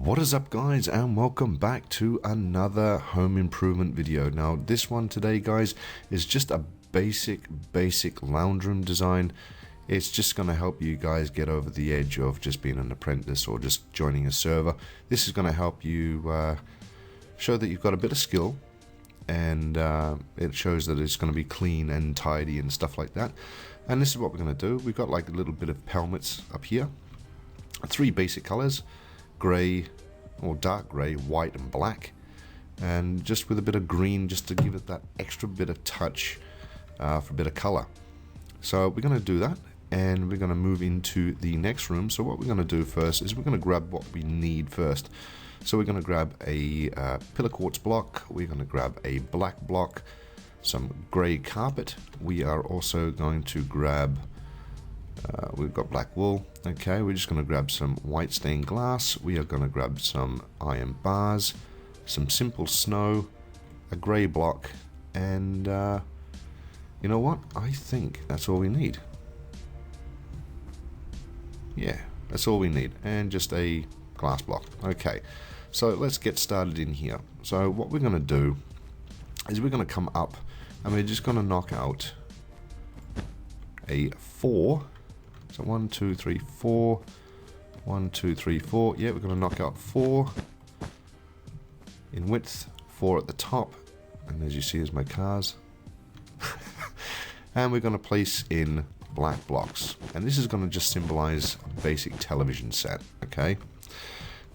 What is up, guys, and welcome back to another home improvement video. Now this one today, guys, is just a basic lounge room design. It's just going to help you guys get over the edge of just being an apprentice or just joining a server. This is going to help you show that you've got a bit of skill, and it shows that it's going to be clean and tidy and stuff like that. And this is what we're going to do. We've got like a little bit of pelmets up here, 3 basic colors: grey or dark grey, white and black, and just with a bit of green just to give it that extra bit of touch for a bit of color. So we're going to do that, and we're going to move into the next room. So what we're going to do first is we're going to grab what we need first. So we're going to grab a pillar quartz block, we're going to grab a black block, some grey carpet. We are also going to grab we've got black wool. Okay, we're just going to grab some white stained glass. We are going to grab some iron bars, some simple snow, a grey block, and you know what? I think that's all we need. Yeah, that's all we need, and just a glass block. Okay, so let's get started in here. So what we're going to do is we're going to come up, and we're just going to knock out a 4. So 1, 2, 3, 4. 1, 2, 3, 4. Yeah, we're going to knock out 4 in width, 4 at the top, and as you see is my cars. And we're going to place in black blocks, and this is going to just symbolize a basic television set. Okay,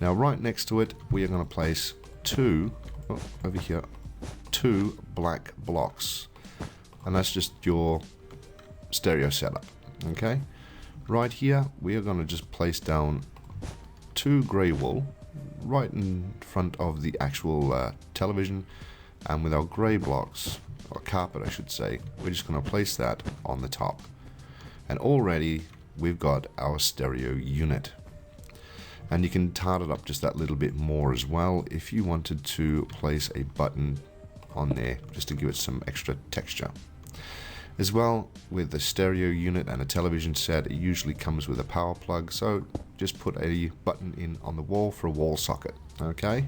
now right next to it we are going to place 2 over here, 2 black blocks, and that's just your stereo setup. Okay, right here we are going to just place down 2 grey wool right in front of the actual television, and with our grey blocks, or carpet I should say, we're just going to place that on the top, and already we've got our stereo unit. And you can tart it up just that little bit more as well if you wanted to place a button on there just to give it some extra texture. As well, with the stereo unit and a television set, it usually comes with a power plug, so just put a button in on the wall for a wall socket. Okay,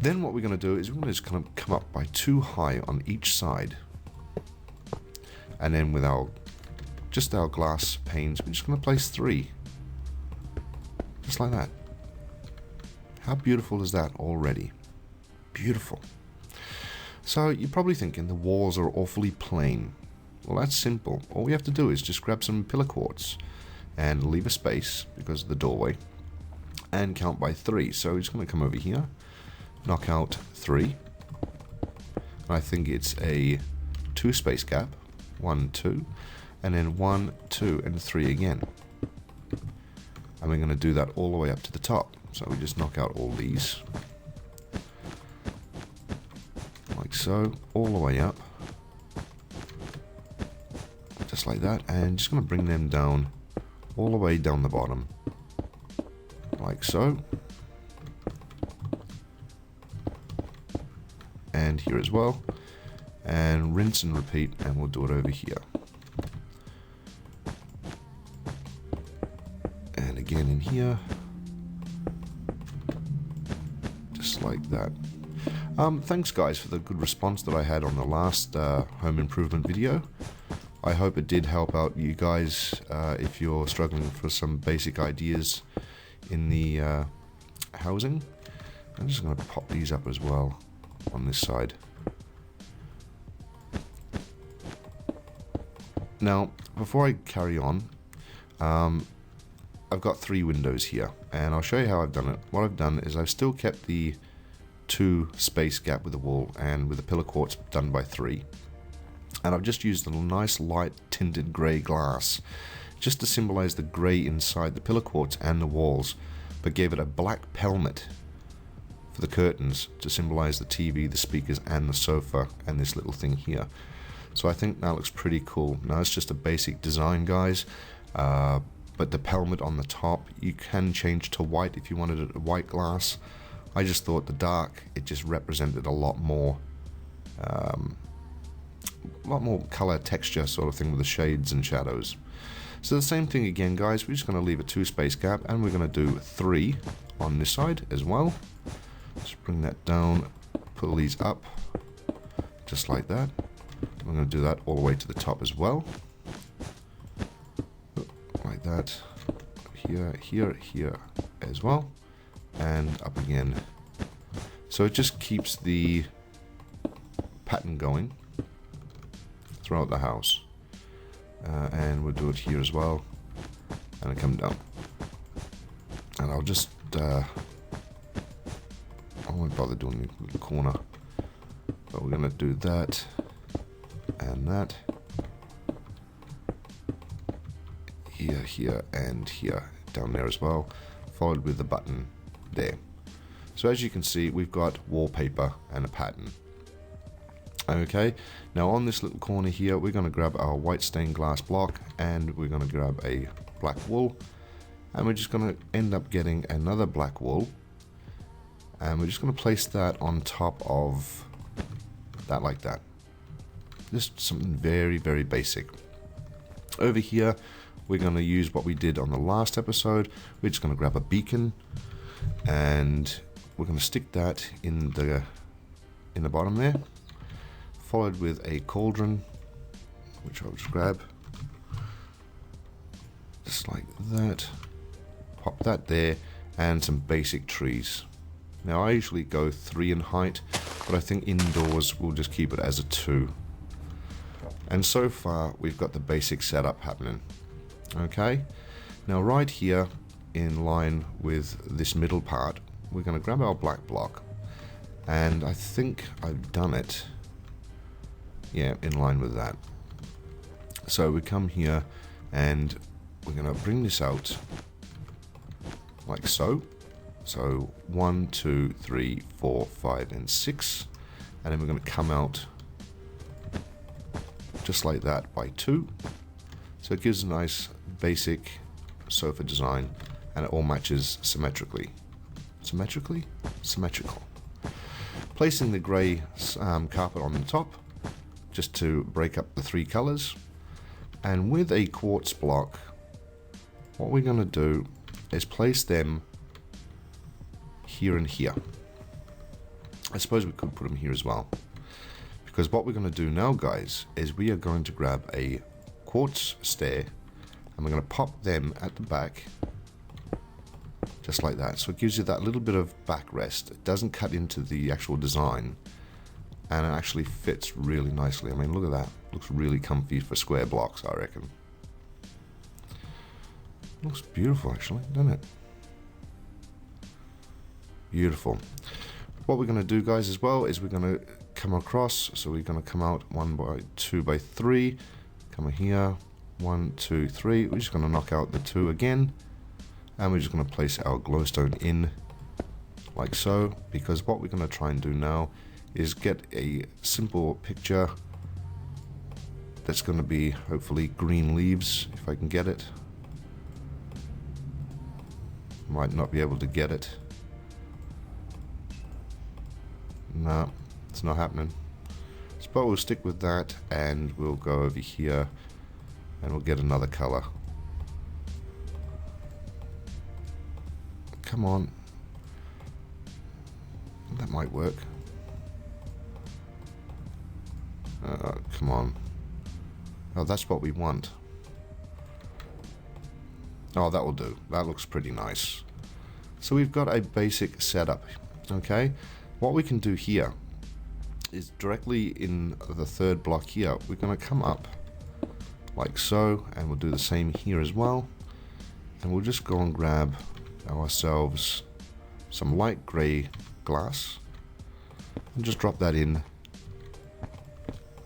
then what we're going to do is we're going to just kind of come up by 2 high on each side, and then with our glass panes, we're just going to place 3 just like that. How beautiful is that already? Beautiful. So you're probably thinking the walls are awfully plain. Well, that's simple. All we have to do is just grab some pillar quartz and leave a space because of the doorway, and count by 3. So we're just going to come over here, knock out 3. I think it's a 2 space gap, 1, 2, and then 1, 2, and 3 again. And we're going to do that all the way up to the top. So we just knock out all these, like so, all the way up, just like that, and just going to bring them down all the way down the bottom, like so, and here as well, and rinse and repeat, and we'll do it over here, and again in here, just like that. Thanks guys for the good response that I had on the last home improvement video. I hope it did help out you guys if you're struggling for some basic ideas in the housing. I'm just going to pop these up as well on this side. Now, before I carry on, I've got 3 windows here, and I'll show you how I've done it. What I've done is I've still kept the 2 space gap with the wall and with the pillar quartz done by 3, and I've just used a nice light tinted grey glass just to symbolize the grey inside the pillar quartz and the walls, but gave it a black pelmet for the curtains to symbolize the TV, the speakers, and the sofa, and this little thing here. So I think that looks pretty cool. Now it's just a basic design, guys, but the pelmet on the top you can change to white if you wanted it a white glass. I just thought the dark, it just represented a lot more color texture sort of thing with the shades and shadows. So the same thing again, guys, we're just going to leave a 2 space gap, and we're going to do 3 on this side as well. Just bring that down, pull these up, just like that. I'm going to do that all the way to the top as well. Like that. Here, here, here as well. And up again. So it just keeps the pattern going throughout the house. And we'll do it here as well. And it come down. And I'll just... I won't bother doing the corner. But we're going to do that. And that. Here, here, and here. Down there as well. Followed with the button there. So as you can see, we've got wallpaper and a pattern. Okay, now on this little corner here, we're going to grab our white stained glass block and we're going to grab a black wool. And we're just going to end up getting another black wool. And we're just going to place that on top of that like that. Just something very, very basic. Over here, we're going to use what we did on the last episode. We're just going to grab a beacon and we're going to stick that in the bottom there, followed with a cauldron, which I'll just grab, just like that. Pop that there, and some basic trees. Now I usually go 3 in height, but I think indoors we'll just keep it as a 2. And so far we've got the basic setup happening. Okay, now right here in line with this middle part, we're going to grab our black block, and I think I've done it, yeah, in line with that. So we come here and we're going to bring this out like so. So 1, 2, 3, 4, 5, and 6, and then we're going to come out just like that by 2. So it gives a nice basic sofa design, and it all matches symmetrically. Symmetrical. Placing the grey carpet on the top, just to break up the 3 colours. And with a quartz block, what we're going to do is place them here and here. I suppose we could put them here as well. Because what we're going to do now, guys, is we are going to grab a quartz stair and we're going to pop them at the back just like that. So it gives you that little bit of backrest. It doesn't cut into the actual design and it actually fits really nicely. I mean, look at that. Looks really comfy for square blocks, I reckon. Looks beautiful actually, doesn't it? Beautiful. What we're going to do, guys, as well is we're going to come across. So we're going to come out 1 by 2 by 3. Come here, 1, 2, 3. We're just going to knock out the 2 again, and we're just going to place our glowstone in like so, because what we're going to try and do now is get a simple picture that's going to be hopefully green leaves, if I can get it. Might not be able to get it. No, it's not happening. But we'll stick with that and we'll go over here and we'll get another color. Come on. That might work. Come on. Oh, that's what we want. Oh, that will do. That looks pretty nice. So we've got a basic setup. Okay. What we can do here is directly in the 3rd block here, we're going to come up like so, and we'll do the same here as well. And we'll just go and grab ourselves some light grey glass and just drop that in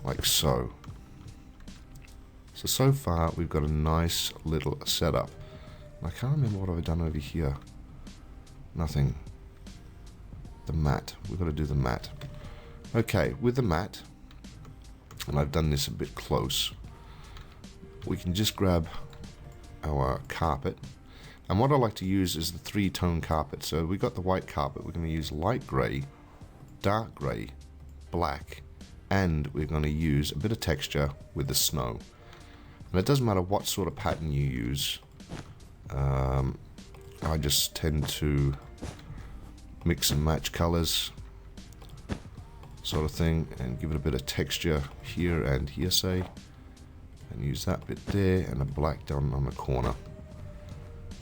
like so. So far we've got a nice little setup. I can't remember what I've done over here. Nothing. The mat. We've got to do the mat. Okay, with the mat, and I've done this a bit close, we can just grab our carpet. And what I like to use is the 3-tone carpet. So we got the white carpet. We're going to use light grey, dark grey, black, and we're going to use a bit of texture with the snow. And it doesn't matter what sort of pattern you use. I just tend to mix and match colors sort of thing, and give it a bit of texture here and here, say, and use that bit there and a black down on the corner.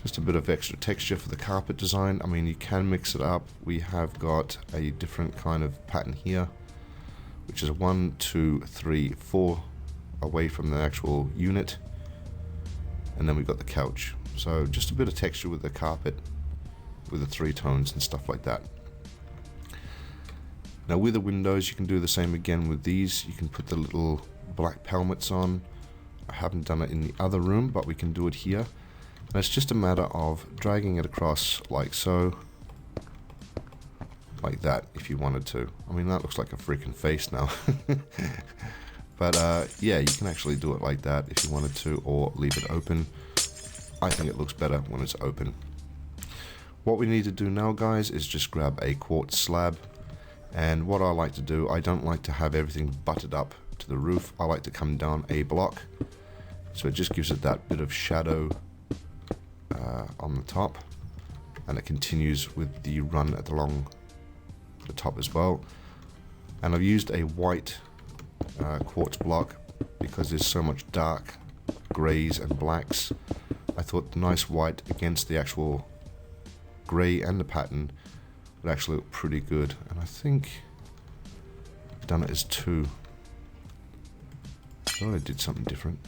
Just a bit of extra texture for the carpet design. I mean, you can mix it up. We have got a different kind of pattern here, which is 1, 2, 3, 4 away from the actual unit, and then we've got the couch. So just a bit of texture with the carpet, with the 3 tones and stuff like that. Now with the windows, you can do the same again with these. You can put the little black pelmets on. I haven't done it in the other room, but we can do it here. And it's just a matter of dragging it across like so, like that, if you wanted to. I mean, that looks like a freaking face now. But yeah, you can actually do it like that if you wanted to, or leave it open. I think it looks better when it's open. What we need to do now, guys, is just grab a quartz slab. And what I like to do, I don't like to have everything butted up to the roof. I like to come down a block, so it just gives it that bit of shadow on the top, and it continues with the run along the top as well. And I've used a white quartz block because there's so much dark greys and blacks. I thought the nice white against the actual grey and the pattern would actually look pretty good, and I think I've done it as 2. I thought I did something different.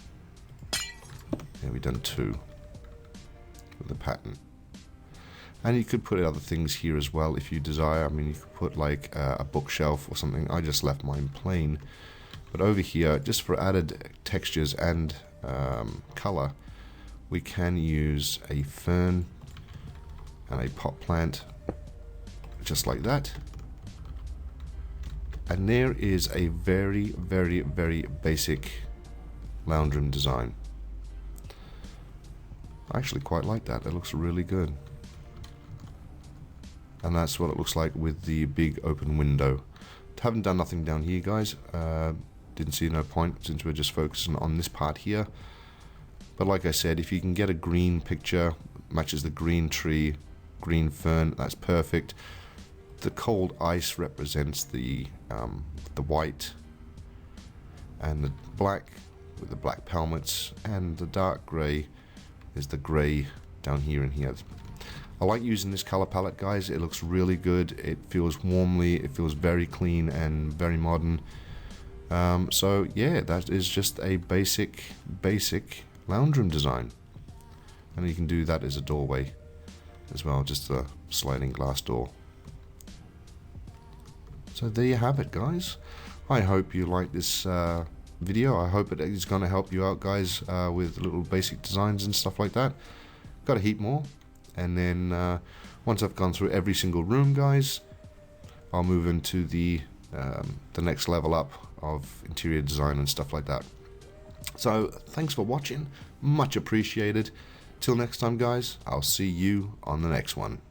Yeah, we've done 2 with the pattern. And you could put other things here as well if you desire. I mean, you could put like a bookshelf or something. I just left mine plain. But over here, just for added textures and color, we can use a fern and a pot plant, just like that. And there is a very, very, very basic lounge room design. I actually quite like that. It looks really good. And that's what it looks like with the big open window. Haven't done nothing down here, guys. Didn't see no point since we're just focusing on this part here. But like I said, if you can get a green picture, matches the green tree, green fern, that's perfect. The cold ice represents the white, and the black with the black pelmets, and the dark grey is the grey down here and here. I like using this color palette, guys. It looks really good. It feels warmly, it feels very clean and very modern. So yeah, that is just a basic lounge room design, and you can do that as a doorway as well, just a sliding glass door. So there you have it, guys. I hope you like this video. I hope it is going to help you out, guys, with little basic designs and stuff like that. Got a heap more, and then once I've gone through every single room, guys, I'll move into the next level up of interior design and stuff like that. So thanks for watching, much appreciated. Till next time, guys, I'll see you on the next one.